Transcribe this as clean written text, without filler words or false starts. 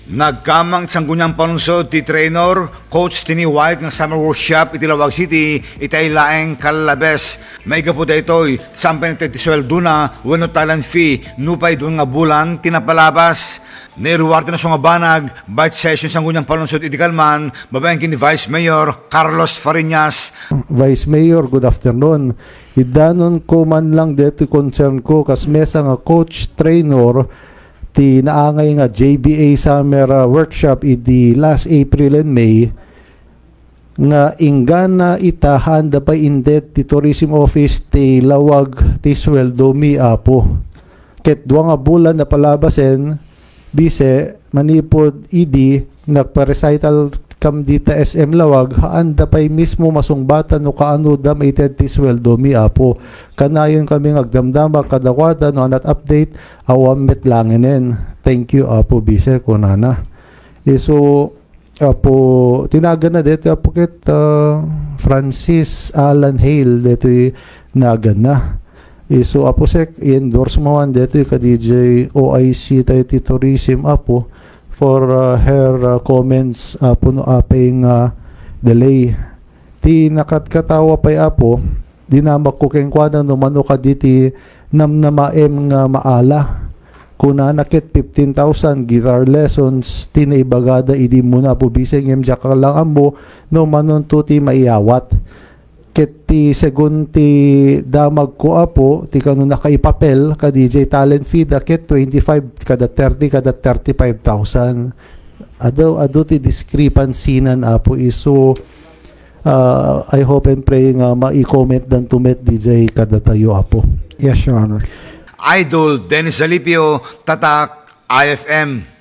Nagkamang sanggunyang panunsod ti trainer, coach tini White ng Summer Workshop iti Lawag City, itay laeng Calabes. May gapo da ito'y, sampay na sweldo na, wano talent fee, nupay doon nga bulan, tinapalabas. Niruwarte na siya nga banag, bite session sanggunyang panunsod iti Kalman, babayang kini Vice Mayor Carlos Fariñas. Vice Mayor, good afternoon. Idanon ko man lang dito concern ko, kas mesa nga coach trainer, ti naangay nga JBA Summer Workshop iti last April and May nga ingana itahan da pa indet ti Tourism Office ti lawag ti sweldo mi apo. Ket dua nga bulan na palabasen bise manipod idi nagpa-recital kam dita SM lawag haan da pay mismo masungbatan no kaano da maited ti sweldo mi apo. Kanayon kami ngagdamdama kadakwada no anat update awam met langenen. Thank you apo bise kunana. So apo tinaga na dito apo ket Francis Alan Hale dito nagan na. So apo sek i-endorse mo man dito ka DJ OIC tayo ti tourism apo for her comments puno aping delay. Ti nakatkatawa pay apo dinamak ko keng kwa no mano ka diti namnamaem nga maala. Kuna nakit 15,000 guitar lessons tinaibagada idi muna po biseng emjak lang ambo no manon tuti maiyawat. Ket ti segun ti damag ko apo ti kanu nakaipapel ka DJ talent fee da ket 25 kada 30 kada 35,000 ado ti discrepancy nan apo iso I hope and pray nga mai-comment dan to met DJ kada tayo apo. Yes, Your Honor. Idol Dennis Alipio, Tatak, IFM.